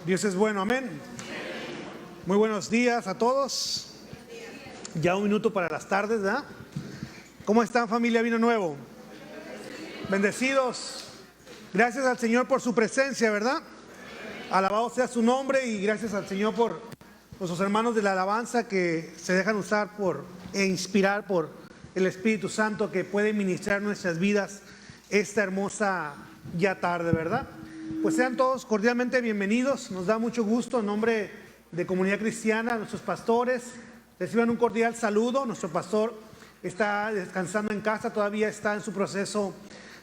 Dios es bueno, amén. Muy buenos días a todos. Ya un minuto para las tardes, ¿verdad? ¿Cómo están, familia Vino Nuevo? Bendecidos. Gracias al Señor por su presencia, ¿verdad? Alabado sea su nombre y gracias al Señor por nuestros hermanos de la alabanza que se dejan usar e inspirar por el Espíritu Santo que puede ministrar nuestras vidas esta hermosa ya tarde, ¿verdad? Pues sean todos cordialmente bienvenidos. Nos da mucho gusto en nombre de Comunidad Cristiana, nuestros pastores. Reciban un cordial saludo. Nuestro pastor está descansando en casa, todavía está en su proceso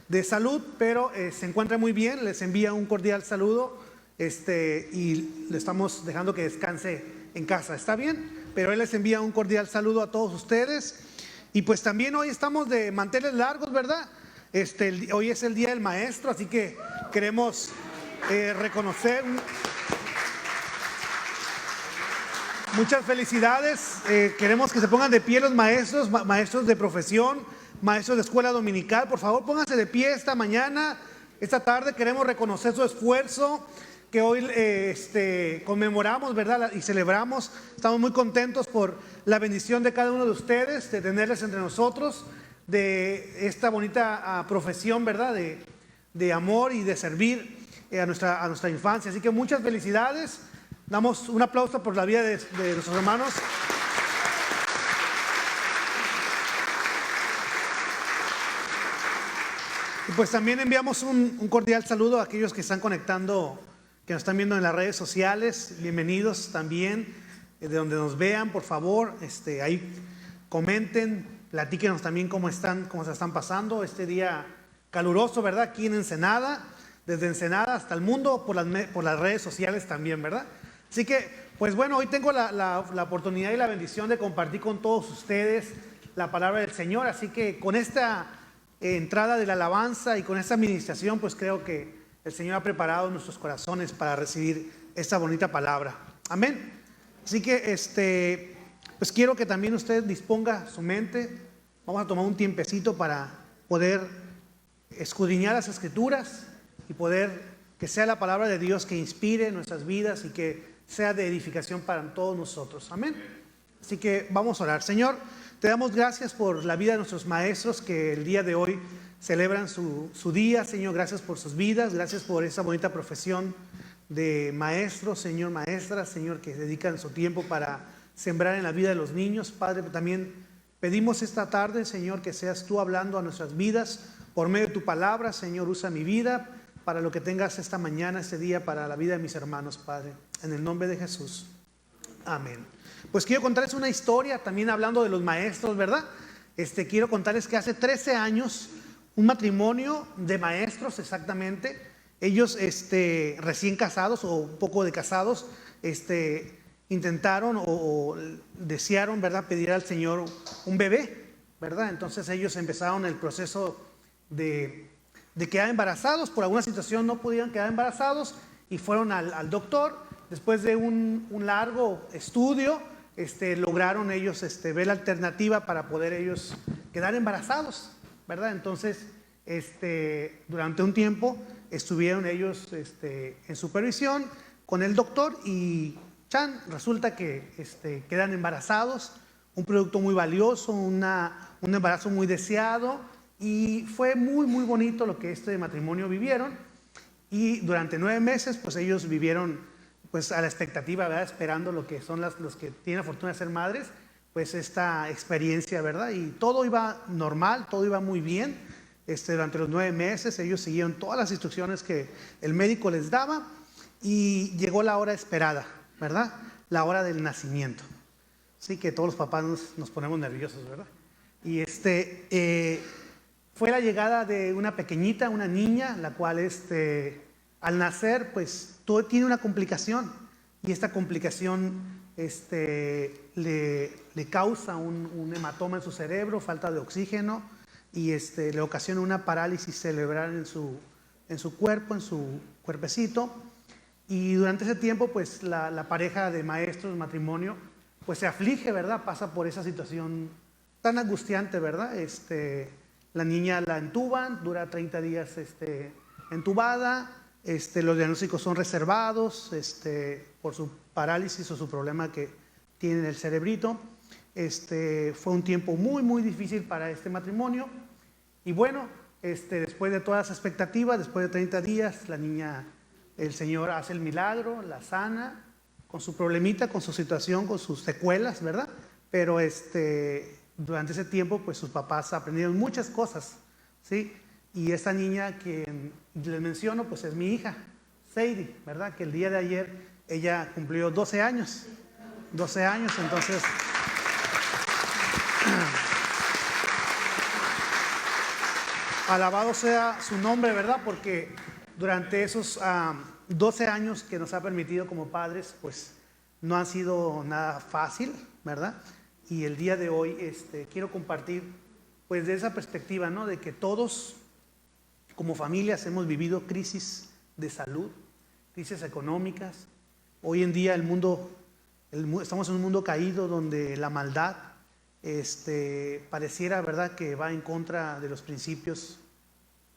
de salud, pero se encuentra muy bien. Les envía un cordial saludo y le estamos dejando que descanse en casa. ¿Está bien? Pero él les envía un cordial saludo a todos ustedes. Y pues también hoy estamos de manteles largos, ¿verdad? Hoy es el Día del Maestro, así que queremos reconocer. Muchas felicidades. Queremos que se pongan de pie los maestros, maestros de profesión, maestros de escuela dominical. Por favor, pónganse de pie esta mañana, esta tarde. Queremos reconocer su esfuerzo que hoy conmemoramos, ¿verdad? Y celebramos. Estamos muy contentos por la bendición de cada uno de ustedes, de tenerles entre nosotros, de esta bonita profesión, ¿verdad? De amor y de servir a nuestra infancia. Así que muchas felicidades. Damos un aplauso por la vida de nuestros hermanos. Y pues también enviamos un cordial saludo a aquellos que están conectando, que nos están viendo en las redes sociales. Bienvenidos también, de donde nos vean, por favor. Ahí comenten, platíquenos también cómo se están pasando este día caluroso, ¿verdad? Aquí en Ensenada, desde Ensenada hasta el mundo, por las redes sociales también, ¿verdad? Así que, pues bueno, hoy tengo la oportunidad y la bendición de compartir con todos ustedes la palabra del Señor. Así que con esta entrada de la alabanza y con esta administración, pues creo que el Señor ha preparado nuestros corazones para recibir esta bonita palabra. Amén. Así que, pues quiero que también usted disponga su mente. Vamos a tomar un tiempecito para poder escudriñar las Escrituras y poder que sea la palabra de Dios que inspire nuestras vidas y que sea de edificación para todos nosotros. Amén. Así que vamos a orar. Señor, te damos gracias por la vida de nuestros maestros que el día de hoy celebran su día. Señor, gracias por sus vidas, gracias por esa bonita profesión de maestros, Señor, maestras, Señor, que dedican su tiempo para sembrar en la vida de los niños. Padre, también pedimos esta tarde, Señor, que seas tú hablando a nuestras vidas por medio de tu palabra. Señor, usa mi vida para lo que tengas esta mañana, este día, para la vida de mis hermanos, Padre. En el nombre de Jesús. Amén. Pues quiero contarles una historia, también hablando de los maestros, ¿verdad? Quiero contarles que hace 13 años, un matrimonio de maestros exactamente, ellos recién casados o un poco de casados, intentaron o desearon, ¿verdad?, pedir al Señor un bebé, ¿verdad? Entonces ellos empezaron el proceso de quedar embarazados. Por alguna situación no podían quedar embarazados y fueron al doctor. Después de un largo estudio, lograron ellos ver la alternativa para poder ellos quedar embarazados, ¿verdad? Entonces, durante un tiempo estuvieron ellos en supervisión con el doctor y resulta que quedan embarazados, un producto muy valioso, un embarazo muy deseado, y fue muy, muy bonito lo que este matrimonio vivieron. Y durante 9 meses, pues ellos vivieron pues a la expectativa, ¿verdad?, esperando lo que son los que tienen la fortuna de ser madres, pues esta experiencia, ¿verdad? Y todo iba normal, todo iba muy bien. Durante los 9 meses ellos siguieron todas las instrucciones que el médico les daba y llegó la hora esperada, ¿verdad? La hora del nacimiento. Sí, que todos los papás nos ponemos nerviosos, ¿verdad? Y fue la llegada de una pequeñita, una niña, la cual al nacer, pues todo tiene una complicación, y esta complicación le causa un hematoma en su cerebro, falta de oxígeno, y le ocasiona una parálisis cerebral en su cuerpo, en su cuerpecito. Y durante ese tiempo, pues la pareja de maestros, el matrimonio, pues se aflige, ¿verdad? Pasa por esa situación tan angustiante, ¿verdad? La niña la entuban, dura 30 días entubada. Los diagnósticos son reservados por su parálisis o su problema que tiene en el cerebrito. Fue un tiempo muy, muy difícil para este matrimonio. Y bueno, después de todas las expectativas, después de 30 días, la niña, el Señor hace el milagro, la sana, con su problemita, con su situación, con sus secuelas, ¿verdad? Pero durante ese tiempo, pues sus papás aprendieron muchas cosas, ¿sí? Y esta niña que les menciono, pues es mi hija, Sadie, ¿verdad? Que el día de ayer ella cumplió 12 años. 12 años, entonces... Alabado sea su nombre, ¿verdad? Porque durante esos 12 años que nos ha permitido como padres, pues no han sido nada fácil, ¿verdad? Y el día de hoy quiero compartir, pues de esa perspectiva, ¿no? De que todos, como familias, hemos vivido crisis de salud, crisis económicas. Hoy en día estamos en un mundo caído donde la maldad pareciera, ¿verdad?, que va en contra de los principios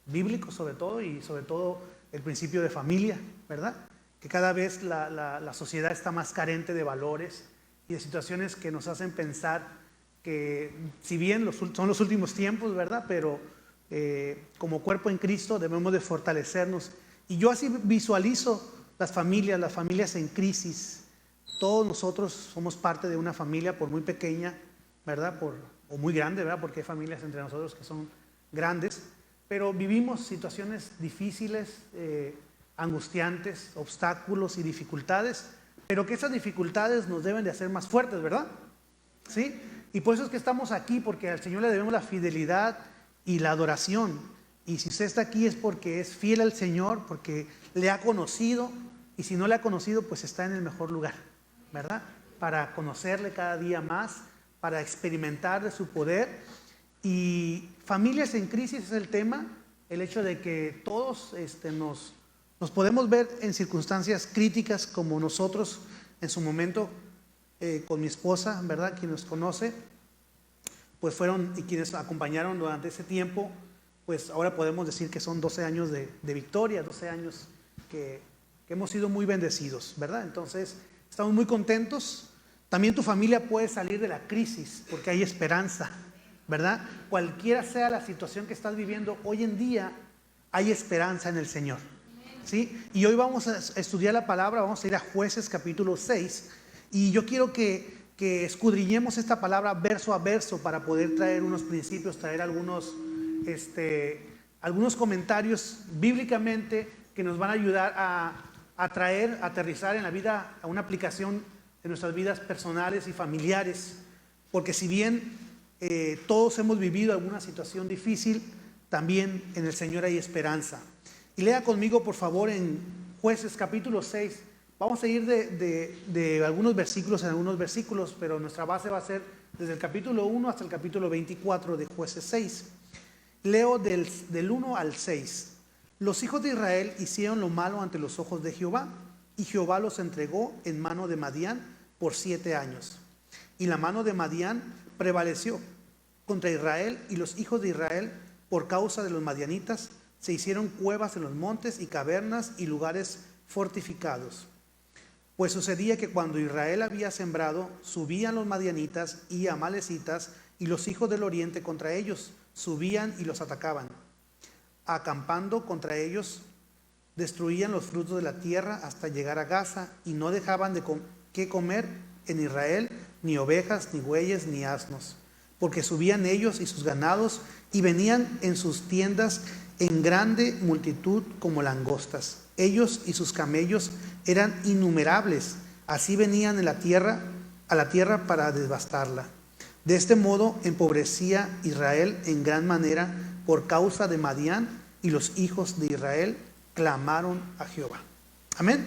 bíblicos sobre todo, y sobre todo el principio de familia, ¿verdad? Que cada vez la sociedad está más carente de valores y de situaciones que nos hacen pensar que, si bien son los últimos tiempos, ¿verdad?, pero como cuerpo en Cristo debemos de fortalecernos. Y yo así visualizo las familias en crisis. Todos nosotros somos parte de una familia, por muy pequeña, ¿verdad? O muy grande, ¿verdad? Porque hay familias entre nosotros que son grandes, pero vivimos situaciones difíciles, angustiantes, obstáculos y dificultades, pero que esas dificultades nos deben de hacer más fuertes, ¿verdad? ¿Sí? Y por eso es que estamos aquí, porque al Señor le debemos la fidelidad y la adoración. Y si usted está aquí es porque es fiel al Señor, porque le ha conocido, y si no le ha conocido, pues está en el mejor lugar, ¿verdad? Para conocerle cada día más, para experimentar de su poder. Y familias en crisis es el tema, el hecho de que todos nos podemos ver en circunstancias críticas, como nosotros en su momento con mi esposa, ¿verdad? Quien nos conoce, pues fueron, y quienes acompañaron durante ese tiempo, pues ahora podemos decir que son 12 años de victoria, 12 años que hemos sido muy bendecidos, ¿verdad? Entonces, estamos muy contentos. También tu familia puede salir de la crisis porque hay esperanza, ¿verdad? Cualquiera sea la situación que estás viviendo, hoy en día hay esperanza en el Señor, ¿sí? Y hoy vamos a estudiar la palabra, vamos a ir a Jueces capítulo 6, y yo quiero que escudriñemos esta palabra verso a verso para poder traer unos principios, traer algunos comentarios bíblicamente que nos van a ayudar a aterrizar en la vida, a una aplicación en nuestras vidas personales y familiares, porque si bien todos hemos vivido alguna situación difícil, también en el Señor hay esperanza. Y lea conmigo, por favor, en Jueces capítulo 6. Vamos a ir de algunos versículos en algunos versículos, pero nuestra base va a ser desde el capítulo 1 hasta el capítulo 24 de Jueces 6. Leo del 1 al 6. Los hijos de Israel hicieron lo malo ante los ojos de Jehová, y Jehová los entregó en mano de Madián por 7 años. Y la mano de Madián prevaleció contra Israel, y los hijos de Israel, por causa de los madianitas, se hicieron cuevas en los montes y cavernas y lugares fortificados. Pues sucedía que cuando Israel había sembrado, subían los madianitas y amalecitas y los hijos del oriente contra ellos, subían y los atacaban. Acampando contra ellos, destruían los frutos de la tierra hasta llegar a Gaza, y no dejaban de qué comer en Israel, ni ovejas, ni bueyes, ni asnos, porque subían ellos y sus ganados, y venían en sus tiendas en grande multitud como langostas. Ellos y sus camellos eran innumerables, así venían a la tierra para devastarla. De este modo empobrecía Israel en gran manera por causa de Madián, y los hijos de Israel clamaron a Jehová. Amén.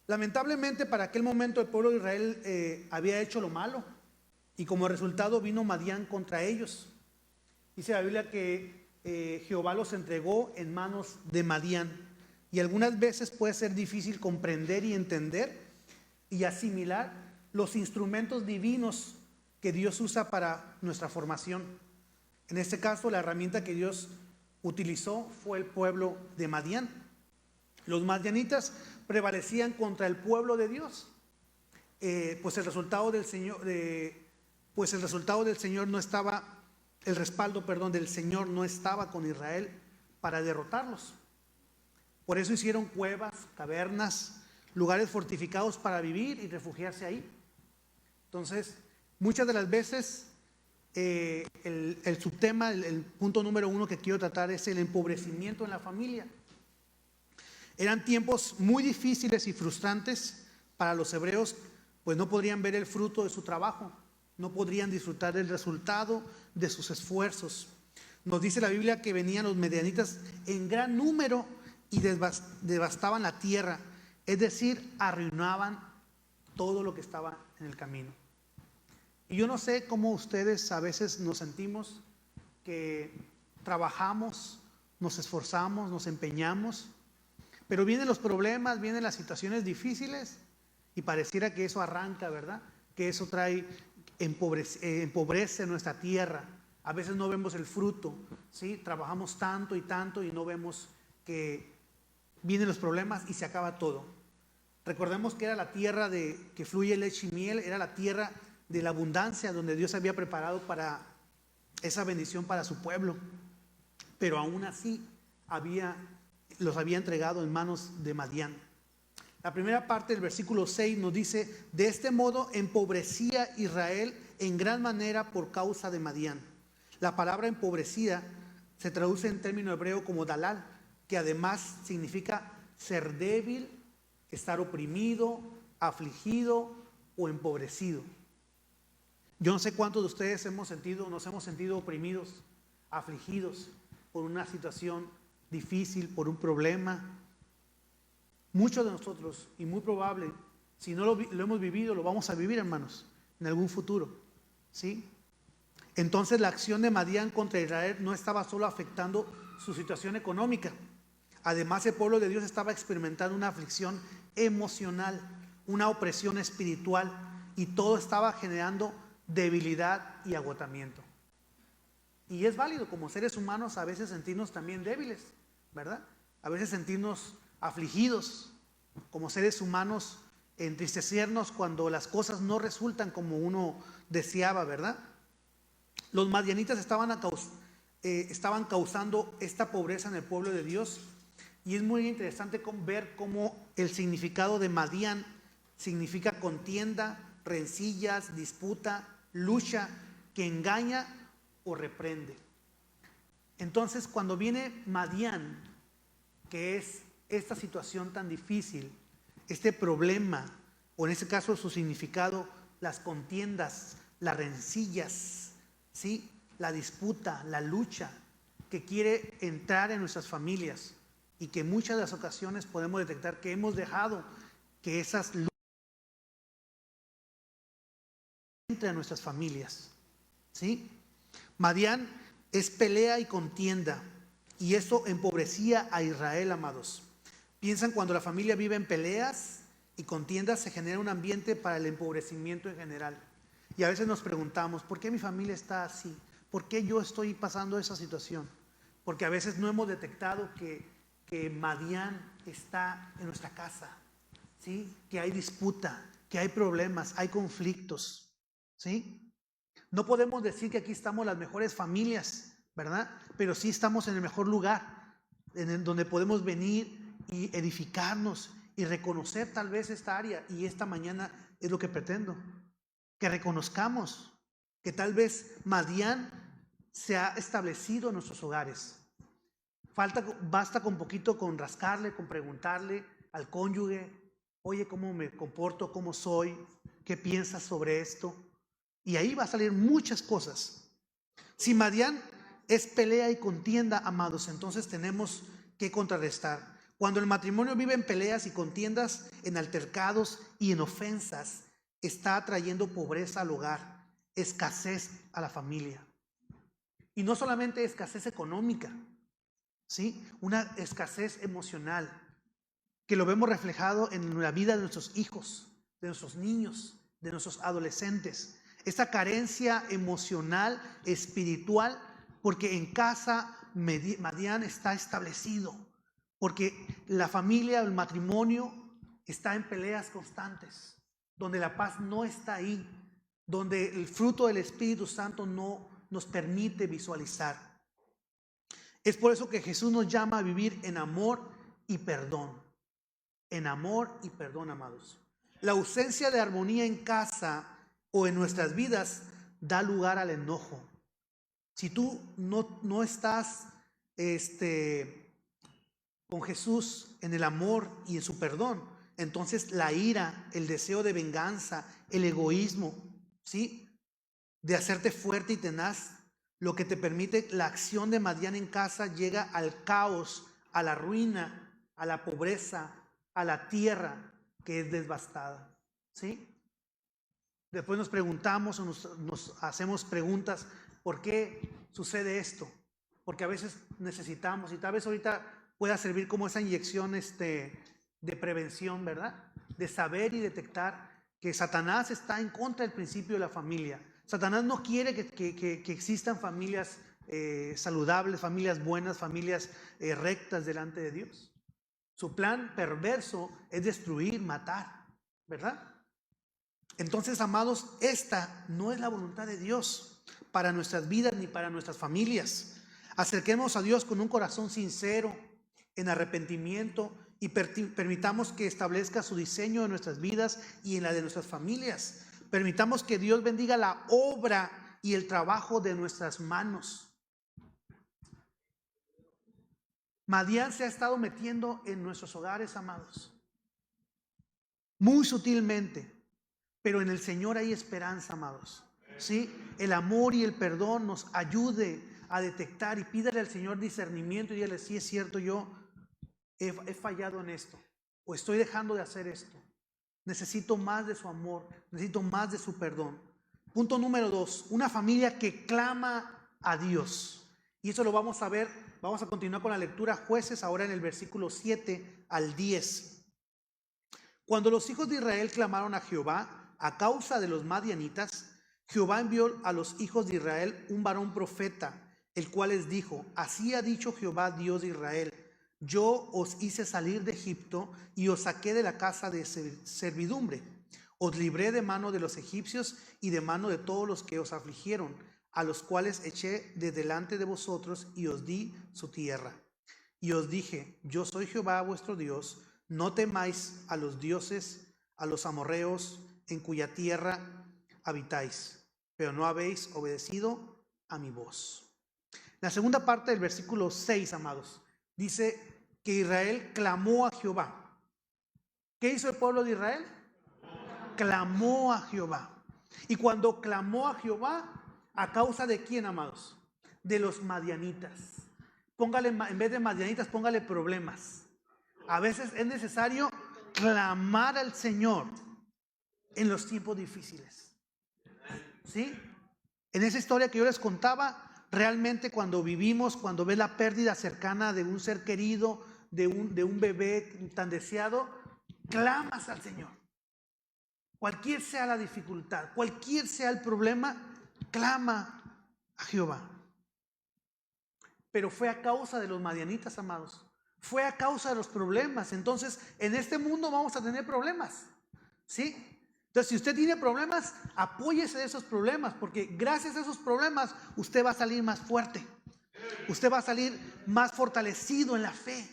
Lamentablemente, para aquel momento el pueblo de Israel había hecho lo malo, y como resultado vino Madián contra ellos. Dice la Biblia que Jehová los entregó en manos de Madián, y algunas veces puede ser difícil comprender y entender y asimilar los instrumentos divinos que Dios usa para nuestra formación. En este caso, la herramienta que Dios utilizó fue el pueblo de Madián. Los madianitas prevalecían contra el pueblo de Dios. Pues el resultado del Señor no estaba, el respaldo, perdón, del Señor no estaba con Israel para derrotarlos. Por eso hicieron cuevas, cavernas, lugares fortificados para vivir y refugiarse ahí. Entonces, muchas de las veces el subtema, el punto número 1 que quiero tratar es el empobrecimiento en la familia. Eran tiempos muy difíciles y frustrantes para los hebreos, pues no podrían ver el fruto de su trabajo, no podrían disfrutar del resultado de sus esfuerzos. Nos dice la Biblia que venían los madianitas en gran número y devastaban la tierra, es decir, arruinaban todo lo que estaba en el camino. Y yo no sé cómo ustedes a veces nos sentimos que trabajamos, nos esforzamos, nos empeñamos, pero vienen los problemas, vienen las situaciones difíciles y pareciera que eso arranca, ¿verdad? Que eso empobrece nuestra tierra. A veces no vemos el fruto, ¿sí? Trabajamos tanto y no vemos que vienen los problemas y se acaba todo. Recordemos que era la tierra que fluye leche y miel, era la tierra de la abundancia donde Dios había preparado para esa bendición para su pueblo. Pero aún así los había entregado en manos de Madián. La primera parte del versículo 6 nos dice: de este modo empobrecía Israel en gran manera por causa de Madián. La palabra empobrecida se traduce en término hebreo como dalal, que además significa ser débil, estar oprimido, afligido o empobrecido. Yo no sé cuántos de ustedes nos hemos sentido oprimidos, afligidos por una situación difícil, por un problema. Muchos de nosotros, y muy probable, si no lo hemos vivido, lo vamos a vivir, hermanos, en algún futuro, ¿sí? Entonces la acción de Madián contra Israel no estaba solo afectando su situación económica. Además, el pueblo de Dios estaba experimentando una aflicción emocional, una opresión espiritual, y todo estaba generando debilidad y agotamiento. Y es válido como seres humanos a veces sentirnos también débiles, ¿verdad? A veces sentirnos afligidos como seres humanos, entristecernos cuando las cosas no resultan como uno deseaba, ¿verdad? Los madianitas estaban causando esta pobreza en el pueblo de Dios, y es muy interesante ver cómo el significado de Madián significa contienda, rencillas, disputa, lucha, que engaña o reprende. Entonces, cuando viene Madián, que es esta situación tan difícil, este problema, o en este caso su significado, las contiendas, las rencillas, ¿sí? La disputa, la lucha, que quiere entrar en nuestras familias, y que en muchas de las ocasiones podemos detectar que hemos dejado que esas luchas entren en nuestras familias, ¿sí? Madián es pelea y contienda, y eso empobrecía a Israel, amados. Piensan, cuando la familia vive en peleas y contiendas, se genera un ambiente para el empobrecimiento en general. Y a veces nos preguntamos, ¿por qué mi familia está así? ¿Por qué yo estoy pasando esa situación? Porque a veces no hemos detectado que Madián está en nuestra casa, ¿sí? Que hay disputa, que hay problemas, hay conflictos, ¿sí? No podemos decir que aquí estamos las mejores familias, ¿verdad? Pero sí estamos en el mejor lugar, donde podemos venir y edificarnos y reconocer tal vez esta área. Y esta mañana es lo que pretendo, que reconozcamos que tal vez Madián se ha establecido en nuestros hogares. Basta con poquito, con rascarle, con preguntarle al cónyuge: oye, ¿cómo me comporto? ¿Cómo soy? ¿Qué piensas sobre esto? Y ahí va a salir muchas cosas. Si Madián es pelea y contienda, amados, entonces tenemos que contrarrestar. Cuando el matrimonio vive en peleas y contiendas, en altercados y en ofensas, está trayendo pobreza al hogar, escasez a la familia. Y no solamente escasez económica, ¿sí? Una escasez emocional, que lo vemos reflejado en la vida de nuestros hijos, de nuestros niños, de nuestros adolescentes. Esta carencia emocional, espiritual, porque en casa Madián está establecido, Porque la familia, el matrimonio está en peleas constantes, donde la paz no está ahí, donde el fruto del Espíritu Santo no nos permite visualizar. Es por eso que Jesús nos llama a vivir en amor y perdón. En amor y perdón, amados. La ausencia de armonía en casa o en nuestras vidas da lugar al enojo. Si tú no estás con Jesús en el amor y en su perdón, entonces la ira, el deseo de venganza, el egoísmo, ¿sí?, de hacerte fuerte y tenaz, lo que te permite la acción de Madián en casa, llega al caos, a la ruina, a la pobreza, a la tierra que es devastada, ¿sí? Después nos preguntamos o nos hacemos preguntas, ¿por qué sucede esto? Porque a veces necesitamos, y tal vez ahorita pueda servir como esa inyección de prevención, ¿verdad? De saber y detectar que Satanás está en contra del principio de la familia. Satanás no quiere que existan familias saludables, familias buenas, familias rectas delante de Dios. Su plan perverso es destruir, matar, ¿verdad? Entonces, amados, esta no es la voluntad de Dios para nuestras vidas ni para nuestras familias. Acerquemos a Dios con un corazón sincero, en arrepentimiento, y permitamos que establezca su diseño en nuestras vidas y en la de nuestras familias. Permitamos que Dios bendiga la obra y el trabajo de nuestras manos. Madián se ha estado metiendo en nuestros hogares, amados, muy sutilmente, pero en el Señor hay esperanza, amados. ¿Sí? El amor y el perdón nos ayude a detectar, y pídale al Señor discernimiento y dígale, sí, es cierto, yo he fallado en esto, o estoy dejando de hacer esto. Necesito más de su amor, necesito más de su perdón. Punto número 2, una familia que clama a Dios. Y eso lo vamos a ver, vamos a continuar con la lectura, Jueces, ahora en el versículo 7 al 10. Cuando los hijos de Israel clamaron a Jehová a causa de los madianitas, Jehová envió a los hijos de Israel un varón profeta, el cual les dijo, así ha dicho Jehová, Dios de Israel, yo os hice salir de Egipto y os saqué de la casa de servidumbre. Os libré de mano de los egipcios y de mano de todos los que os afligieron, a los cuales eché de delante de vosotros y os di su tierra. Y os dije, yo soy Jehová vuestro Dios, no temáis a los dioses, a los amorreos, en cuya tierra habitáis, pero no habéis obedecido a mi voz. La segunda parte del versículo 6, amados, dice que Israel clamó a Jehová. ¿Qué hizo el pueblo de Israel? Clamó a Jehová. Y cuando clamó a Jehová, ¿a causa de quién, amados? De los madianitas. Póngale, en vez de madianitas, póngale problemas. A veces es necesario clamar al Señor en los tiempos difíciles. ¿Sí? En esa historia que yo les contaba, realmente cuando vivimos, cuando ves la pérdida cercana de un ser querido, de un bebé tan deseado, clamas al Señor. Cualquier sea la dificultad, cualquier sea el problema, clama a Jehová. Pero fue a causa de los madianitas, amados. Fue a causa de los problemas. Entonces, en este mundo vamos a tener problemas, ¿sí? Entonces, si usted tiene problemas, apóyese de esos problemas, porque gracias a esos problemas, usted va a salir más fuerte. Usted va a salir más fortalecido en la fe.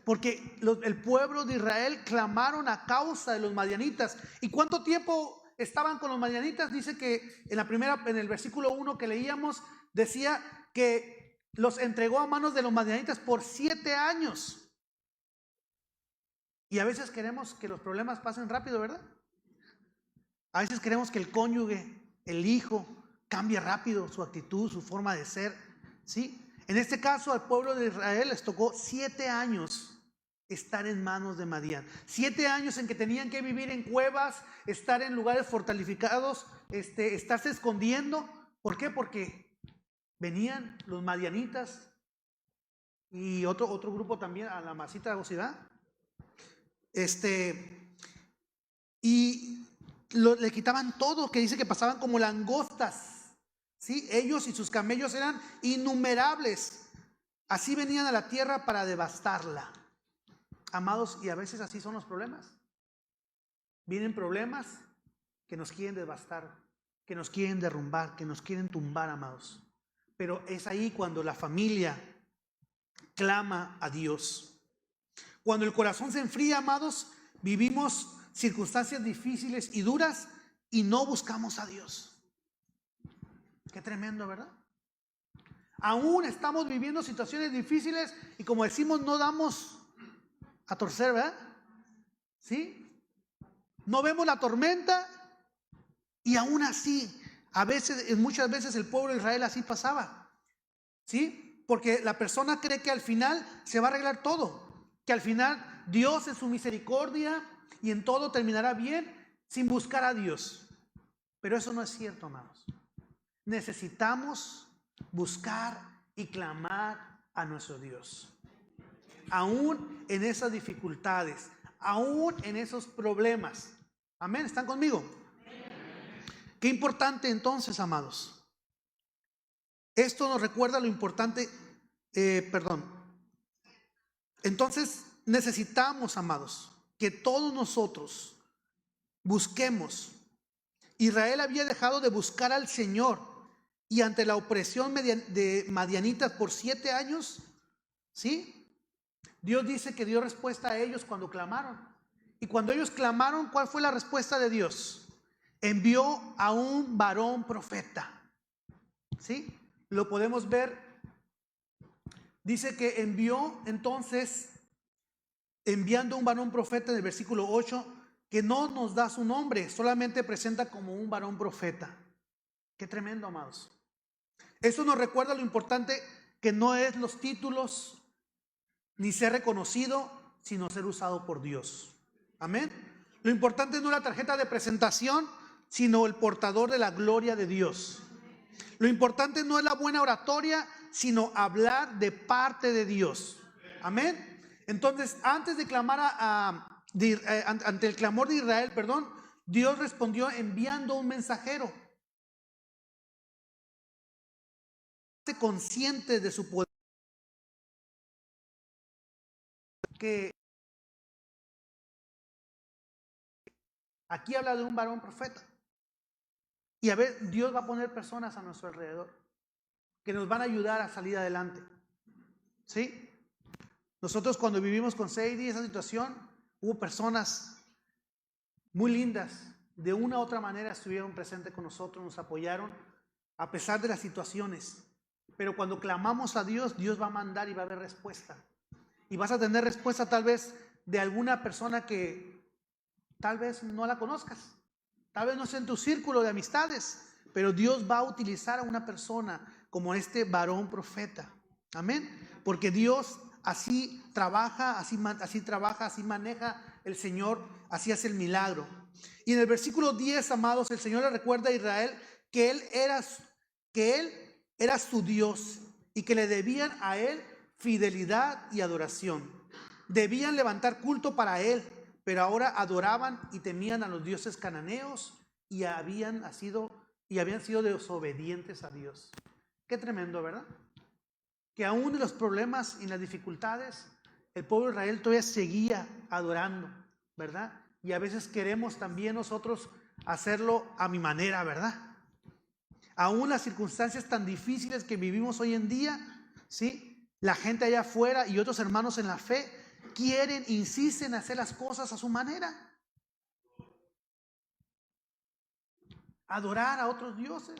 Porque el pueblo de Israel clamaron a causa de los madianitas. ¿Y cuánto tiempo estaban con los madianitas? Dice que en el versículo 1 que leíamos, decía que los entregó a manos de los madianitas por 7 años. Y a veces queremos que los problemas pasen rápido, ¿verdad? A veces queremos que el cónyuge, el hijo, cambie rápido su actitud, su forma de ser, ¿sí? En este caso, al pueblo de Israel les tocó 7 años estar en manos de Madián. 7 años en que tenían que vivir en cuevas, estar en lugares fortificados, estarse escondiendo. ¿Por qué? Porque venían los madianitas y otro grupo también, a la masita de Occidad. Y le quitaban todo, que dice que pasaban como langostas, ¿sí? Ellos y sus camellos eran innumerables. Así venían a la tierra para devastarla. amados, y a veces así son los problemas. Vienen problemas que nos quieren devastar, que nos quieren derrumbar, que nos quieren tumbar, amados. Pero es ahí cuando la familia clama a Dios. Cuando el corazón se enfría, amados, vivimos circunstancias difíciles y duras y no buscamos a Dios. Qué tremendo, ¿verdad? Aún estamos viviendo situaciones difíciles y, como decimos, no damos a torcer, ¿verdad? ¿Sí? No vemos la tormenta y aún así, muchas veces el pueblo de Israel así pasaba. ¿Sí? Porque la persona cree que al final se va a arreglar todo, que al final Dios en su misericordia y en todo terminará bien sin buscar a Dios. Pero eso no es cierto, amados. Necesitamos buscar y clamar a nuestro Dios. Aún en esas dificultades, aún en esos problemas. Amén, ¿están conmigo? Qué importante entonces, amados. Esto nos recuerda lo importante, Entonces necesitamos, amados, que todos nosotros busquemos. Israel había dejado de buscar al Señor y ante la opresión de madianitas por 7 años, ¿sí? Dios dice que dio respuesta a ellos cuando clamaron. Y cuando ellos clamaron, ¿cuál fue la respuesta de Dios? Envió a un varón profeta. ¿Sí? Lo podemos ver. Dice que envió entonces, enviando un varón profeta en el versículo 8, que no nos da su nombre, solamente presenta como un varón profeta. Qué tremendo, amados. Eso nos recuerda lo importante que no es los títulos ni ser reconocido, sino ser usado por Dios. Amén. Lo importante no es la tarjeta de presentación, sino el portador de la gloria de Dios. Lo importante no es la buena oratoria, sino hablar de parte de Dios. Amén. Entonces, antes de clamar ante el clamor de Israel, Dios respondió enviando un mensajero. Consciente de su poder. Que aquí habla de un varón profeta. Y a ver, Dios va a poner personas a nuestro alrededor que nos van a ayudar a salir adelante. ¿Sí? Nosotros cuando vivimos con Sadie esa situación, hubo personas muy lindas, de una u otra manera estuvieron presentes con nosotros, nos apoyaron a pesar de las situaciones. Pero cuando clamamos a Dios, Dios va a mandar y va a haber respuesta. Y vas a tener respuesta tal vez de alguna persona que tal vez no la conozcas. Tal vez no sea en tu círculo de amistades, pero Dios va a utilizar a una persona como este varón profeta. Amén. Porque Dios así trabaja, así maneja el Señor, así hace el milagro. Y en el versículo 10, amados, el Señor le recuerda a Israel que Él era su Dios y que le debían a Él fidelidad y adoración. Debían levantar culto para Él, pero ahora adoraban y temían a los dioses cananeos y habían sido desobedientes a Dios. Qué tremendo, ¿verdad? Que aún en los problemas y en las dificultades, el pueblo de Israel todavía seguía adorando, ¿verdad? Y a veces queremos también nosotros hacerlo a mi manera, ¿verdad? Aún las circunstancias tan difíciles que vivimos hoy en día, ¿sí? La gente allá afuera y otros hermanos en la fe insisten en hacer las cosas a su manera. Adorar a otros dioses.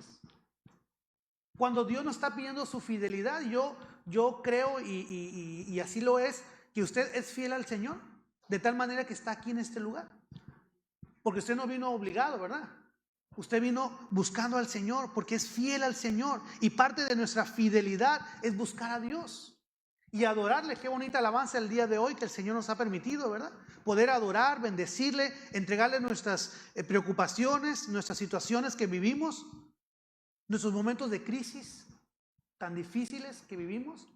Cuando Dios nos está pidiendo su fidelidad, yo creo y así lo es, que usted es fiel al Señor, de tal manera que está aquí en este lugar. Porque usted no vino obligado, ¿verdad? Usted vino buscando al Señor porque es fiel al Señor. Y parte de nuestra fidelidad es buscar a Dios y adorarle. Qué bonita alabanza el día de hoy que el Señor nos ha permitido, ¿verdad? Poder adorar, bendecirle, entregarle nuestras preocupaciones, nuestras situaciones que vivimos, nuestros momentos de crisis tan difíciles que vivimos.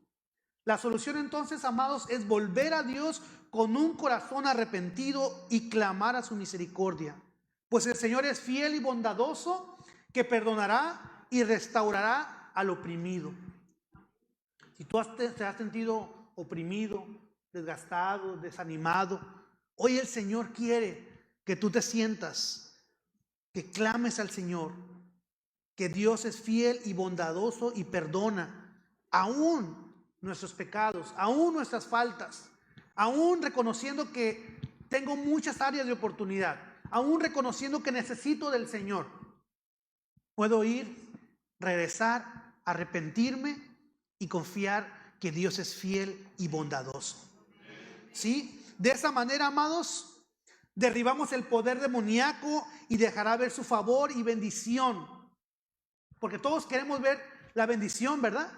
La solución entonces, amados, es volver a Dios con un corazón arrepentido y clamar a su misericordia. Pues el Señor es fiel y bondadoso, que perdonará y restaurará al oprimido. Si tú te has sentido oprimido, desgastado, desanimado, hoy el Señor quiere que tú te sientas, que clames al Señor, que Dios es fiel y bondadoso y perdona aún nuestros pecados, aún nuestras faltas, aún reconociendo que tengo muchas áreas de oportunidad, aún reconociendo que necesito del Señor. Puedo ir, regresar, arrepentirme y confiar que Dios es fiel y bondadoso. ¿Sí? De esa manera, amados, derribamos el poder demoníaco y dejará ver su favor y bendición. Porque todos queremos ver la bendición, ¿verdad?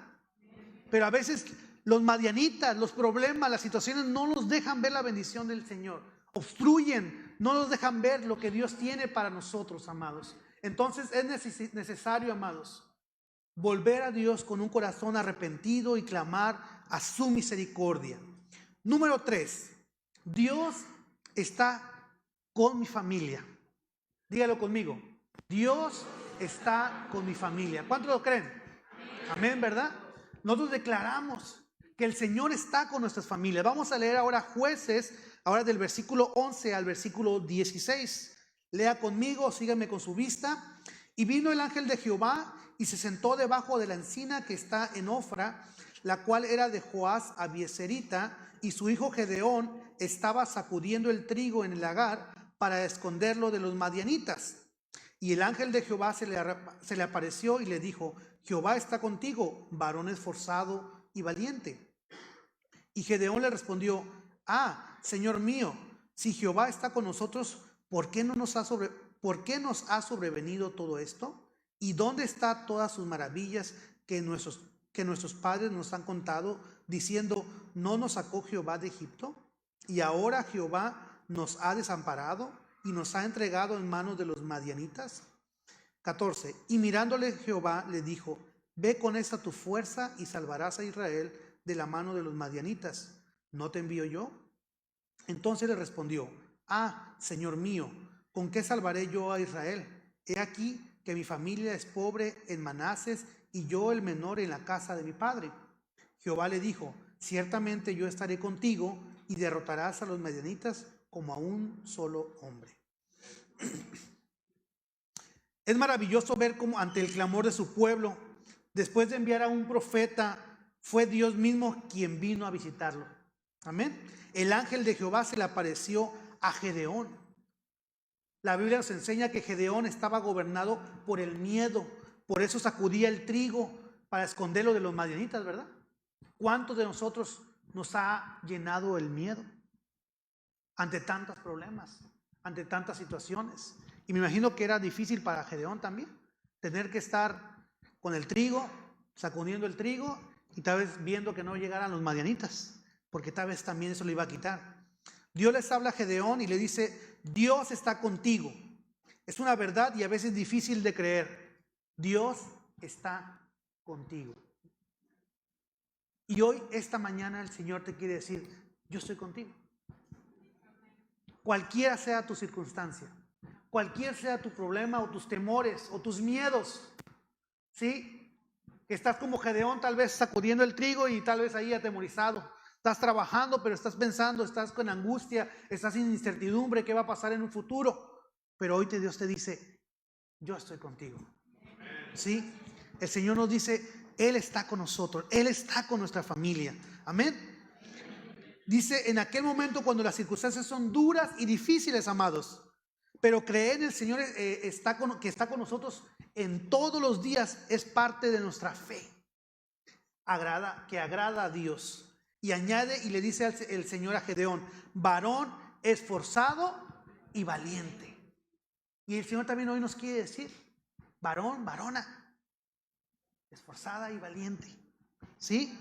Pero a veces los madianitas, los problemas, las situaciones no nos dejan ver la bendición del Señor. Obstruyen, no nos dejan ver lo que Dios tiene para nosotros, amados. Entonces es necesario, amados, volver a Dios con un corazón arrepentido y clamar a su misericordia. Número 3, Dios está con mi familia. Dígalo conmigo. Dios está con mi familia. ¿Cuántos lo creen? Amén, ¿verdad? Nosotros declaramos que el Señor está con nuestras familias. Vamos a leer ahora Jueces, ahora del versículo 11 al versículo 16. Lea conmigo, síganme con su vista. Y vino el ángel de Jehová y se sentó debajo de la encina que está en Ofra, la cual era de Joás Abieserita, y su hijo Gedeón estaba sacudiendo el trigo en el lagar para esconderlo de los madianitas. Y el ángel de Jehová se le apareció y le dijo: Jehová está contigo, varón esforzado y valiente. Y Gedeón le respondió: Señor mío, si Jehová está con nosotros, ¿por qué nos ha sobrevenido todo esto? ¿Y dónde están todas sus maravillas que nuestros padres nos han contado, diciendo: ¿no nos sacó Jehová de Egipto? Y ahora Jehová nos ha desamparado y nos ha entregado en manos de los madianitas. 14. Y mirándole Jehová le dijo: ve con esta tu fuerza y salvarás a Israel de la mano de los madianitas. ¿No te envío yo? Entonces le respondió: Señor mío, ¿con qué salvaré yo a Israel? He aquí que mi familia es pobre en Manases y yo el menor en la casa de mi padre. Jehová le dijo: ciertamente yo estaré contigo y derrotarás a los madianitas como a un solo hombre. Es maravilloso ver cómo ante el clamor de su pueblo, después de enviar a un profeta, fue Dios mismo quien vino a visitarlo. Amén. El ángel de Jehová se le apareció a Gedeón. La Biblia nos enseña que Gedeón estaba gobernado por el miedo, por eso sacudía el trigo para esconderlo de los madianitas, ¿verdad? ¿Cuántos de nosotros nos ha llenado el miedo ante tantos problemas, ante tantas situaciones? Y me imagino que era difícil para Gedeón también, tener que estar con el trigo, sacudiendo el trigo y tal vez viendo que no llegaran los madianitas, porque tal vez también eso le iba a quitar. Dios les habla a Gedeón y le dice: Dios está contigo. Es una verdad y a veces difícil de creer. Dios está contigo. Y hoy, esta mañana, el Señor te quiere decir: yo estoy contigo. Cualquiera sea tu circunstancia, cualquier sea tu problema o tus temores o tus miedos, ¿sí? Que estás como Gedeón, tal vez sacudiendo el trigo y tal vez ahí atemorizado. Estás trabajando, pero estás pensando, estás con angustia, estás en incertidumbre, ¿qué va a pasar en un futuro? Pero hoy Dios te dice: yo estoy contigo. ¿Sí? El Señor nos dice: Él está con nosotros, Él está con nuestra familia. Amén. Dice: en aquel momento cuando las circunstancias son duras y difíciles, amados, pero creer en el Señor que está con nosotros en todos los días es parte de nuestra fe. Que agrada a Dios. Y añade y le dice el Señor a Gedeón: varón esforzado y valiente. Y el Señor también hoy nos quiere decir: varón, varona, esforzada y valiente. ¿Sí?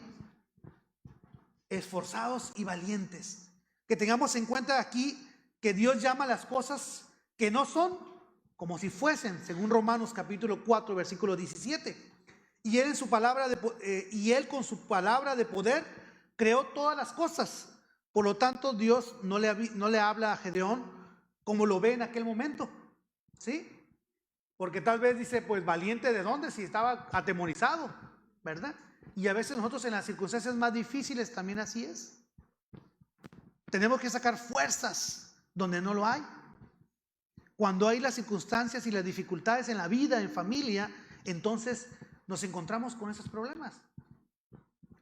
Esforzados y valientes. Que tengamos en cuenta aquí que Dios llama las cosas que no son como si fuesen, según Romanos capítulo 4, versículo 17. Y Él con su palabra de poder creó todas las cosas. Por lo tanto, Dios no le habla a Gedeón como lo ve en aquel momento. ¿Sí? Porque tal vez dice: pues valiente de dónde, si estaba atemorizado, ¿verdad? Y a veces nosotros en las circunstancias más difíciles también así es. Tenemos que sacar fuerzas donde no lo hay. Cuando hay las circunstancias y las dificultades en la vida, en familia, entonces nos encontramos con esos problemas.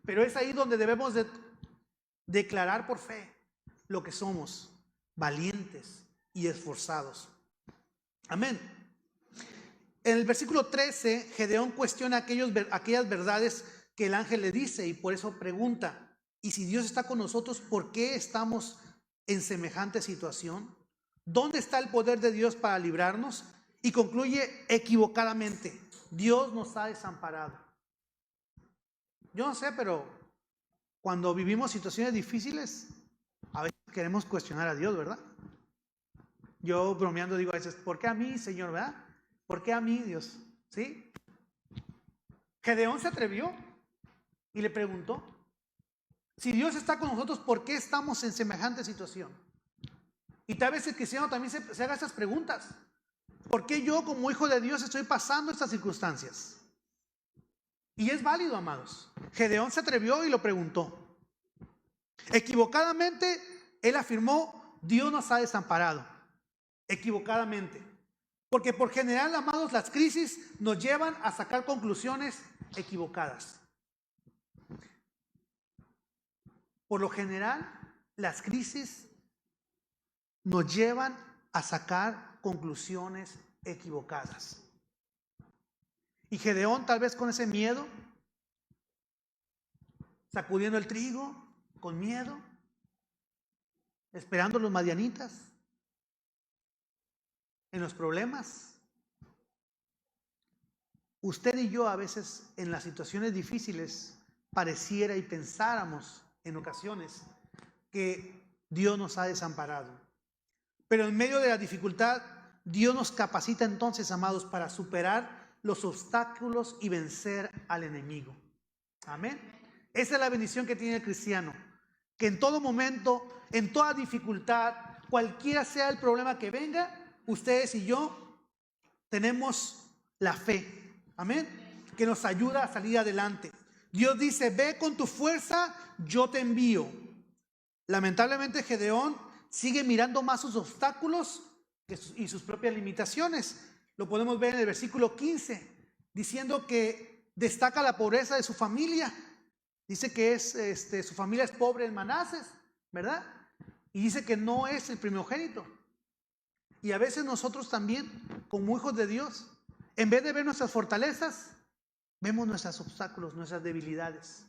Pero es ahí donde debemos de declarar por fe lo que somos, valientes y esforzados. Amén. En el versículo 13, Gedeón cuestiona aquellas verdades que el ángel le dice, y por eso pregunta: ¿y si Dios está con nosotros, por qué estamos en semejante situación? ¿Dónde está el poder de Dios para librarnos? Y concluye equivocadamente: Dios nos ha desamparado. Yo no sé, pero cuando vivimos situaciones difíciles, a veces queremos cuestionar a Dios, ¿verdad? Yo bromeando digo a veces: ¿por qué a mí, Señor, verdad? ¿Por qué a mí, Dios? ¿Sí? Gedeón se atrevió y le preguntó: si Dios está con nosotros, ¿por qué estamos en semejante situación? Y tal vez el cristiano también se haga esas preguntas. ¿Por qué yo, como hijo de Dios, estoy pasando estas circunstancias? Y es válido, amados. Gedeón se atrevió y lo preguntó. Equivocadamente, él afirmó: Dios nos ha desamparado. Equivocadamente. Porque por general, amados, las crisis nos llevan a sacar conclusiones equivocadas. Por lo general, las crisis nos llevan a sacar conclusiones equivocadas. Y Gedeón, tal vez con ese miedo, sacudiendo el trigo, con miedo, esperando los madianitas, en los problemas. Usted y yo, a veces, en las situaciones difíciles, pareciera y pensáramos en ocasiones que Dios nos ha desamparado. Pero en medio de la dificultad, Dios nos capacita entonces, amados, para superar los obstáculos y vencer al enemigo. Amén. Esa es la bendición que tiene el cristiano, que en todo momento, en toda dificultad, cualquiera sea el problema que venga, ustedes y yo tenemos la fe. Amén. Que nos ayuda a salir adelante. Dios dice: ve con tu fuerza, yo te envío. Lamentablemente, Gedeón sigue mirando más sus obstáculos y sus propias limitaciones. Lo podemos ver en el versículo 15, diciendo que destaca la pobreza de su familia. Dice que su familia es pobre en Manases, ¿verdad? Y dice que no es el primogénito. Y a veces nosotros también, como hijos de Dios, en vez de ver nuestras fortalezas, vemos nuestros obstáculos, nuestras debilidades.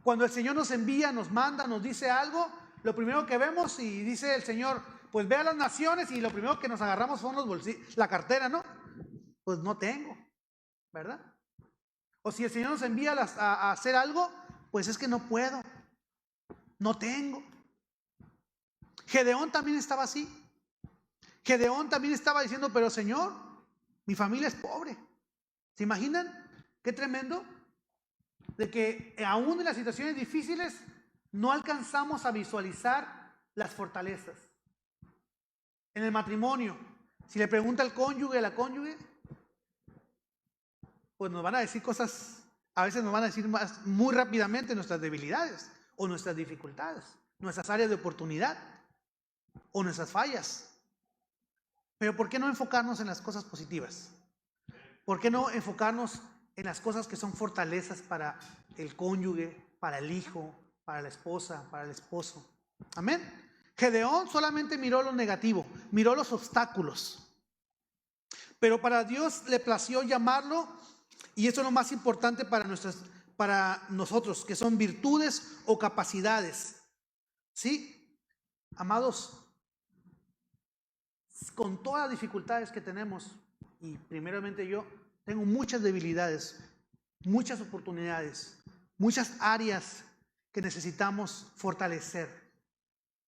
Cuando el Señor nos envía, nos manda, nos dice algo, lo primero que vemos, y dice el Señor: pues ve a las naciones, y lo primero que nos agarramos son los bolsillos, la cartera, ¿no? Pues no tengo, ¿verdad? O si el Señor nos envía a hacer algo, pues es que no puedo, no tengo. Gedeón también estaba así. Gedeón también estaba diciendo: pero Señor, mi familia es pobre. ¿Se imaginan? Qué tremendo. De que aún en las situaciones difíciles no alcanzamos a visualizar las fortalezas. En el matrimonio, si le pregunta al cónyuge, a la cónyuge, pues nos van a decir cosas, a veces nos van a decir muy rápidamente nuestras debilidades o nuestras dificultades, nuestras áreas de oportunidad o nuestras fallas. Pero ¿por qué no enfocarnos en las cosas positivas? ¿Por qué no enfocarnos en las cosas que son fortalezas para el cónyuge, para el hijo, para la esposa, para el esposo? Amén. Gedeón solamente miró lo negativo, miró los obstáculos. Pero para Dios le plació llamarlo, y eso es lo más importante para nosotros, que son virtudes o capacidades. ¿Sí? Amados, con todas las dificultades que tenemos, y primeramente yo tengo muchas debilidades, muchas oportunidades, muchas áreas que necesitamos fortalecer.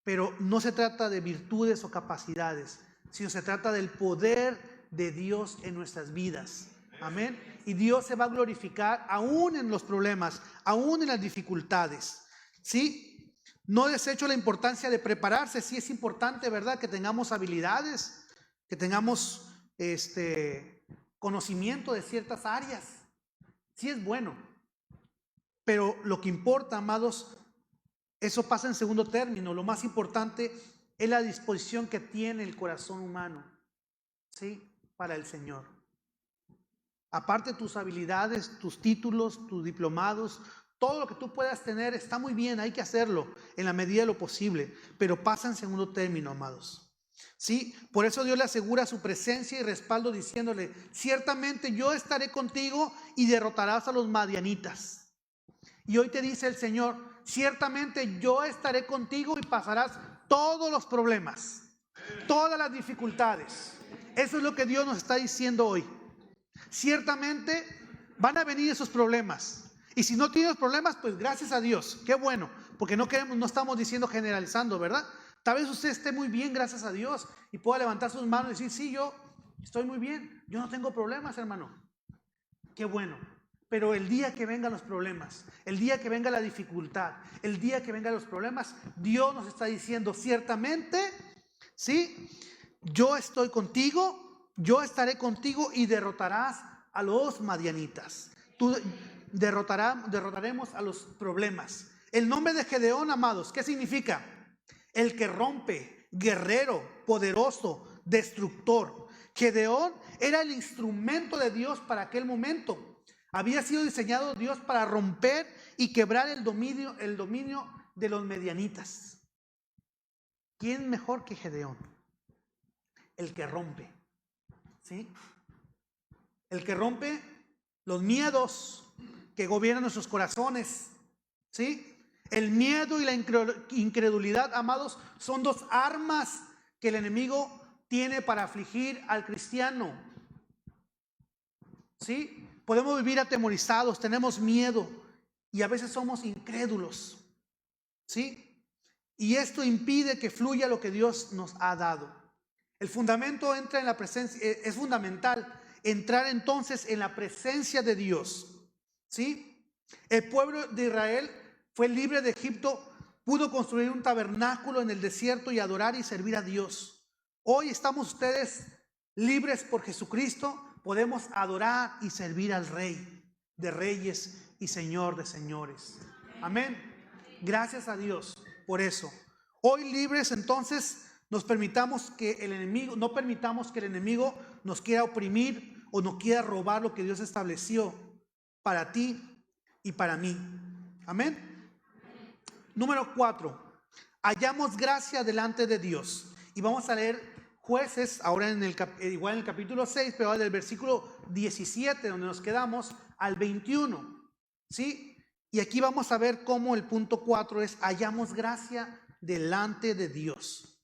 Pero no se trata de virtudes o capacidades, sino se trata del poder de Dios en nuestras vidas. Amén. Y Dios se va a glorificar aún en los problemas, aún en las dificultades. ¿Sí? No desecho la importancia de prepararse. Sí es importante, ¿verdad?, que tengamos habilidades, que tengamos conocimiento de ciertas áreas. Sí es bueno. Pero lo que importa, amados, Eso pasa en segundo término. Lo más importante es la disposición que tiene el corazón humano, ¿sí?, para el Señor. Aparte de tus habilidades, tus títulos, tus diplomados, todo lo que tú puedas tener está muy bien, hay que hacerlo en la medida de lo posible, pero pasa en segundo término, amados. ¿Sí? Por eso Dios le asegura su presencia y respaldo diciéndole: ciertamente yo estaré contigo y derrotarás a los madianitas. Y hoy te dice el Señor: ciertamente yo estaré contigo y pasarás todos los problemas, todas las dificultades. Eso es lo que Dios nos está diciendo hoy. Ciertamente van a venir esos problemas. Y si no tienes problemas, pues gracias a Dios, qué bueno, porque no estamos diciendo generalizando, ¿verdad? Tal vez usted esté muy bien, gracias a Dios, y pueda levantar sus manos y decir: sí, yo estoy muy bien, yo no tengo problemas, hermano. Qué bueno. Pero el día que vengan los problemas, el día que venga la dificultad, el día que vengan los problemas, Dios nos está diciendo: ciertamente, sí, yo estoy contigo, yo estaré contigo y derrotarás a los madianitas. Derrotaremos a los problemas. El nombre de Gedeón, amados, ¿qué significa? El que rompe, guerrero, poderoso, destructor. Gedeón era el instrumento de Dios para aquel momento. Había sido diseñado Dios para romper y quebrar el dominio de los medianitas. ¿Quién mejor que Gedeón? El que rompe, ¿sí? El que rompe los miedos que gobiernan nuestros corazones, ¿sí? El miedo y la incredulidad, amados, son dos armas que el enemigo tiene para afligir al cristiano, ¿sí? Podemos vivir atemorizados, tenemos miedo y a veces somos incrédulos, ¿sí? Y esto impide que fluya lo que Dios nos ha dado. El fundamento entra en la presencia, es fundamental entrar entonces en la presencia de Dios, ¿sí? El pueblo de Israel fue libre de Egipto, pudo construir un tabernáculo en el desierto y adorar y servir a Dios. Hoy estamos ustedes libres por Jesucristo, podemos adorar y servir al Rey de Reyes y Señor de Señores. Amén. Gracias a Dios por eso. Hoy libres, entonces, no permitamos que el enemigo nos quiera oprimir o nos quiera robar lo que Dios estableció para ti y para mí. Amén. Número 4. Hallamos gracia delante de Dios. Y vamos a leer Jueces, ahora igual en el capítulo 6, pero del versículo 17, donde nos quedamos, al 21. ¿Sí? Y aquí vamos a ver cómo el punto 4 es: hallamos gracia delante de Dios.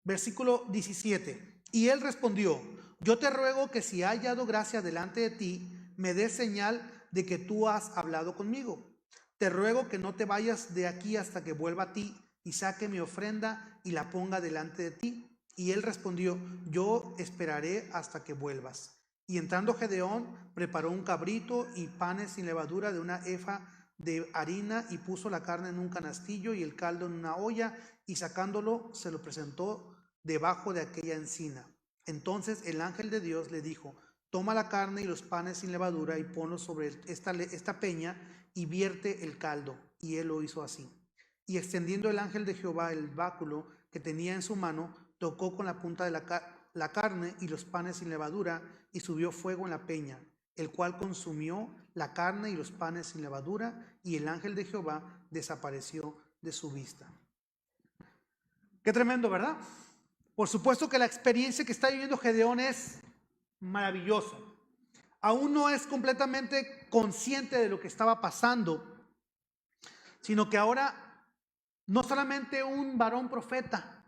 Versículo 17. Y él respondió: yo te ruego que si he hallado gracia delante de ti, me des señal de que tú has hablado conmigo. Te ruego que no te vayas de aquí hasta que vuelva a ti y saque mi ofrenda y la ponga delante de ti. Y él respondió: yo esperaré hasta que vuelvas. Y entrando Gedeón, preparó un cabrito y panes sin levadura de una efa de harina, y puso la carne en un canastillo y el caldo en una olla, y sacándolo se lo presentó debajo de aquella encina. Entonces el ángel de Dios le dijo: toma la carne y los panes sin levadura y ponlos sobre esta peña y vierte el caldo. Y él lo hizo así. Y extendiendo el ángel de Jehová el báculo que tenía en su mano, tocó con la punta de la carne y los panes sin levadura, y subió fuego en la peña, el cual consumió la carne y los panes sin levadura, y el ángel de Jehová desapareció de su vista. Qué tremendo, ¿verdad? Por supuesto que la experiencia que está viviendo Gedeón es maravillosa. Aún no es completamente consciente de lo que estaba pasando, sino que ahora no solamente un varón profeta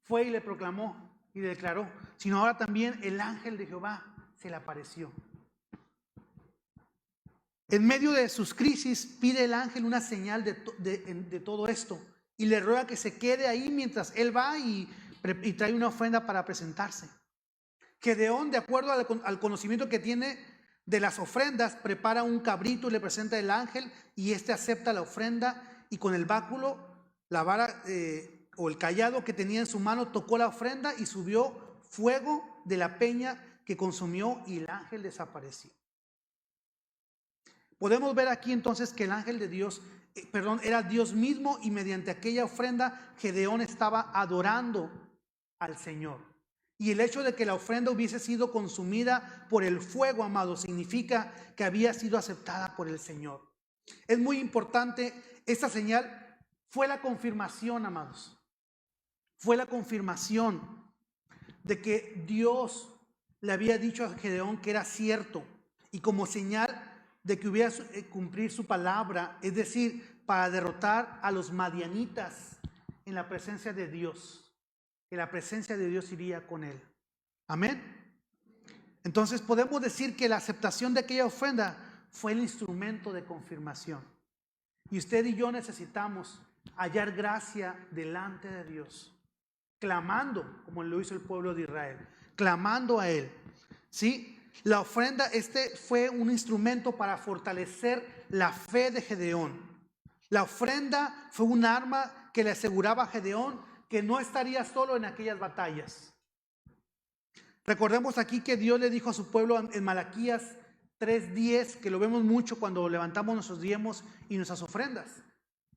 fue y le proclamó y le declaró, sino ahora también el ángel de Jehová se le apareció. En medio de sus crisis pide el ángel una señal de todo esto y le ruega que se quede ahí mientras él va y trae una ofrenda para presentarse. Gedeón, de acuerdo al conocimiento que tiene de las ofrendas, prepara un cabrito y le presenta al ángel, y éste acepta la ofrenda, y con el báculo, la vara o el cayado que tenía en su mano, tocó la ofrenda y subió fuego de la peña que consumió, y el ángel desapareció. Podemos ver aquí entonces que el ángel de Dios era Dios mismo, y mediante aquella ofrenda Gedeón estaba adorando al Señor. Y el hecho de que la ofrenda hubiese sido consumida por el fuego, amados, significa que había sido aceptada por el Señor. Es muy importante, esta señal fue la confirmación, amados. Fue la confirmación de que Dios le había dicho a Gedeón que era cierto, y como señal de que hubiera cumplir su palabra, es decir, para derrotar a los madianitas en la presencia de Dios, que la presencia de Dios iría con él. Amén. Entonces podemos decir que la aceptación de aquella ofrenda fue el instrumento de confirmación. Y usted y yo necesitamos hallar gracia delante de Dios, clamando como lo hizo el pueblo de Israel, clamando a Él. ¿Sí? La ofrenda, fue un instrumento para fortalecer la fe de Gedeón. La ofrenda fue un arma que le aseguraba a Gedeón que no estaría solo en aquellas batallas. Recordemos aquí que Dios le dijo a su pueblo en Malaquías 3:10, que lo vemos mucho cuando levantamos nuestros diezmos y nuestras ofrendas.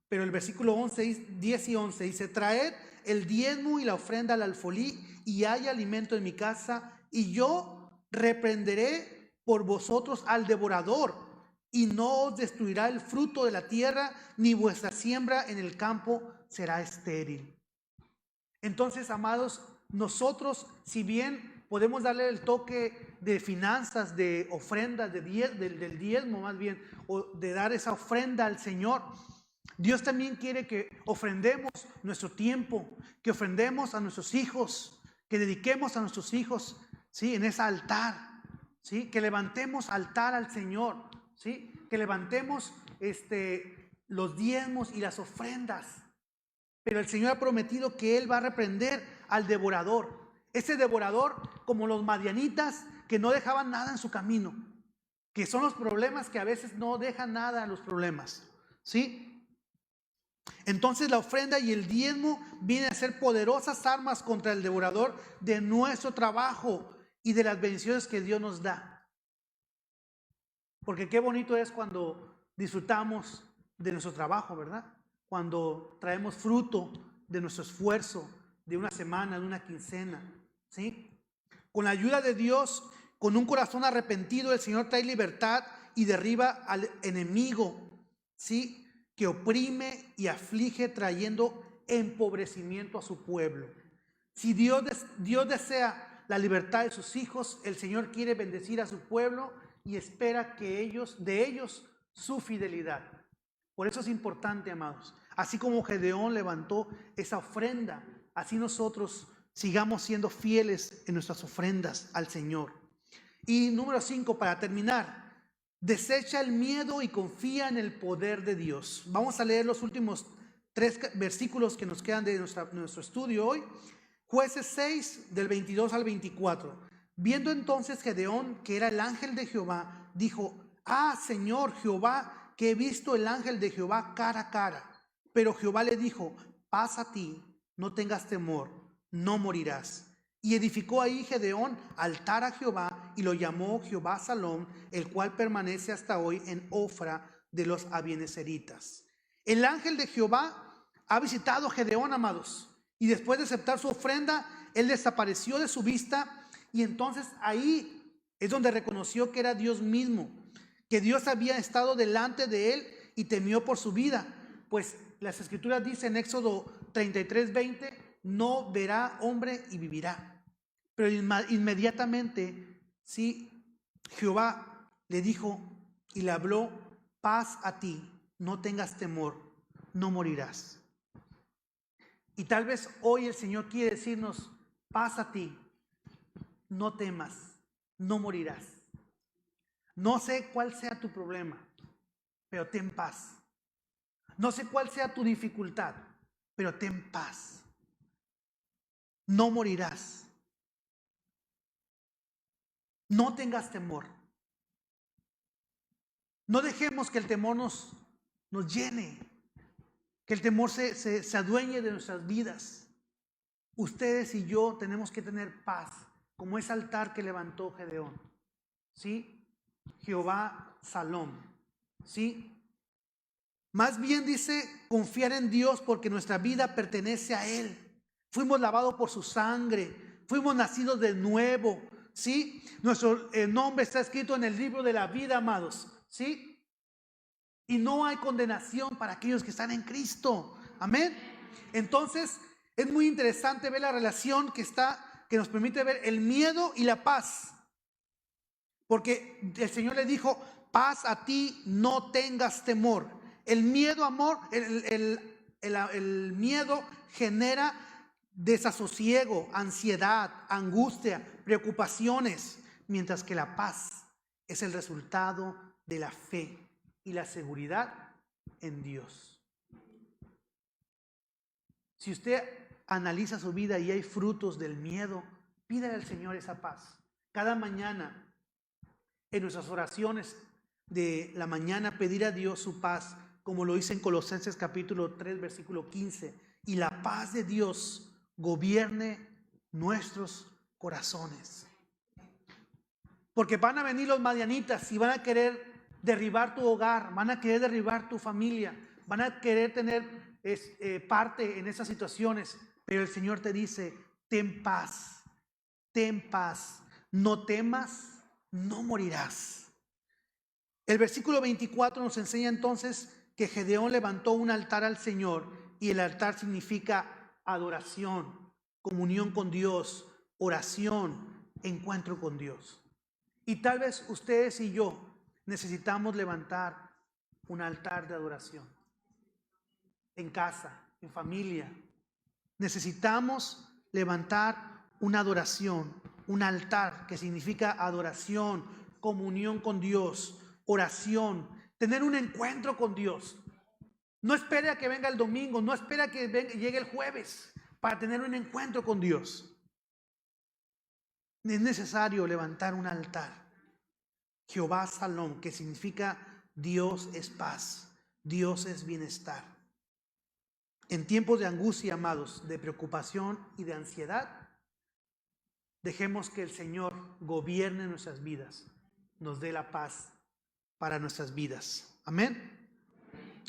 Pero el versículo 10 y 11 dice: traed el diezmo y la ofrenda al alfolí, y haya alimento en mi casa, y yo reprenderé por vosotros al devorador, y no os destruirá el fruto de la tierra, ni vuestra siembra en el campo será estéril. Entonces, amados, nosotros, si bien podemos darle el toque de finanzas, de ofrendas, del diezmo más bien, o de dar esa ofrenda al Señor, Dios también quiere que ofrendemos nuestro tiempo, que ofrendemos a nuestros hijos, que dediquemos a nuestros hijos, ¿sí?, en ese altar, ¿sí?, que levantemos altar al Señor, ¿sí?, que levantemos los diezmos y las ofrendas. Pero el Señor ha prometido que Él va a reprender al devorador. Ese devorador, como los madianitas, que no dejaban nada en su camino, que son los problemas que a veces no dejan nada en los problemas, ¿sí? Entonces la ofrenda y el diezmo vienen a ser poderosas armas contra el devorador de nuestro trabajo y de las bendiciones que Dios nos da. Porque qué bonito es cuando disfrutamos de nuestro trabajo, ¿verdad? Cuando traemos fruto de nuestro esfuerzo, de una semana, de una quincena, ¿sí? Con la ayuda de Dios, con un corazón arrepentido, el Señor trae libertad y derriba al enemigo, ¿sí?, que oprime y aflige, trayendo empobrecimiento a su pueblo. Si Dios desea la libertad de sus hijos, el Señor quiere bendecir a su pueblo y espera de ellos su fidelidad. Por eso es importante, amados. Así como Gedeón levantó esa ofrenda, así nosotros sigamos siendo fieles en nuestras ofrendas al Señor. Y número 5, para terminar, desecha el miedo y confía en el poder de Dios. Vamos a leer los últimos 3 versículos que nos quedan de nuestro estudio hoy. Jueces 6, del 22 al 24. Viendo entonces Gedeón que era el ángel de Jehová, dijo: ah, Señor Jehová, que he visto el ángel de Jehová cara a cara. Pero Jehová le dijo: paz a ti, no tengas temor, no morirás. Y edificó ahí Gedeón altar a Jehová, y lo llamó Jehová Salom, el cual permanece hasta hoy en Ofra de los Abiezeritas. El ángel de Jehová ha visitado a Gedeón, amados, y después de aceptar su ofrenda, él desapareció de su vista, y entonces ahí es donde reconoció que era Dios mismo, que Dios había estado delante de él, y temió por su vida, pues las escrituras dicen en Éxodo 33:20: no verá hombre y vivirá. Pero inmediatamente, sí, Jehová le dijo y le habló: paz a ti, no tengas temor, no morirás. Y tal vez hoy el Señor quiere decirnos: paz a ti, no temas, no morirás. No sé cuál sea tu problema, pero ten paz. No sé cuál sea tu dificultad, pero ten paz. No morirás. No tengas temor. No dejemos que el temor nos llene, que el temor se adueñe de nuestras vidas. Ustedes y yo tenemos que tener paz, como ese altar que levantó Gedeón, ¿sí? Jehová Salom, ¿sí? Más bien dice confiar en Dios porque nuestra vida pertenece a Él. Fuimos lavados por su sangre, fuimos nacidos de nuevo, ¿sí? Nuestro nombre está escrito en el libro de la vida, amados, ¿sí? Y no hay condenación para aquellos que están en Cristo. Amén. Entonces, es muy interesante ver la relación que nos permite ver el miedo y la paz. Porque el Señor le dijo, paz a ti, no tengas temor. El miedo, amor, el miedo genera desasosiego, ansiedad, angustia, preocupaciones, mientras que la paz es el resultado de la fe y la seguridad en Dios. Si usted analiza su vida y hay frutos del miedo, pídale al Señor esa paz. Cada mañana, en nuestras oraciones de la mañana, pedir a Dios su paz, como lo dice en Colosenses capítulo 3, versículo 15. Y la paz de Dios gobierne nuestros corazones. Porque van a venir los madianitas y van a querer derribar tu hogar, van a querer derribar tu familia, van a querer tener parte en esas situaciones. Pero el Señor te dice, ten paz, no temas, no morirás. El versículo 24 nos enseña entonces que Gedeón levantó un altar al Señor, y el altar significa adoración, comunión con Dios, oración, encuentro con Dios. Y tal vez ustedes y yo necesitamos levantar un altar de adoración en casa, en familia. Necesitamos levantar una adoración, un altar que significa adoración, comunión con Dios, oración, tener un encuentro con Dios. No espere a que venga el domingo, no espere a que llegue el jueves para tener un encuentro con Dios. Es necesario levantar un altar. Jehová Salom, que significa Dios es paz, Dios es bienestar. En tiempos de angustia, amados, de preocupación y de ansiedad, dejemos que el Señor gobierne nuestras vidas, nos dé la paz para nuestras vidas. Amén.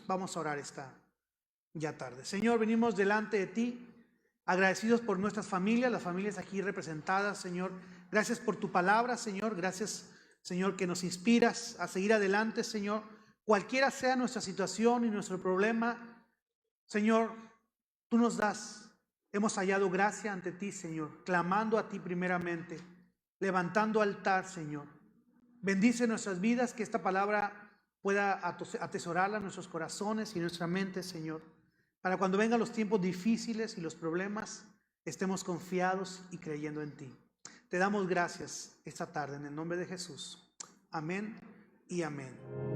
Vamos a orar esta ya tarde. Señor, venimos delante de ti, agradecidos por nuestras familias, las familias aquí representadas, Señor. Gracias por tu palabra, Señor. Gracias, Señor, que nos inspiras a seguir adelante, Señor. Cualquiera sea nuestra situación y nuestro problema, Señor, tú nos das. Hemos hallado gracia ante ti, Señor, clamando a ti primeramente, levantando altar, Señor. Bendice nuestras vidas, que esta palabra pueda atesorarla en nuestros corazones y en nuestra mente, Señor, para cuando vengan los tiempos difíciles y los problemas, estemos confiados y creyendo en ti. Te damos gracias esta tarde en el nombre de Jesús. Amén y amén.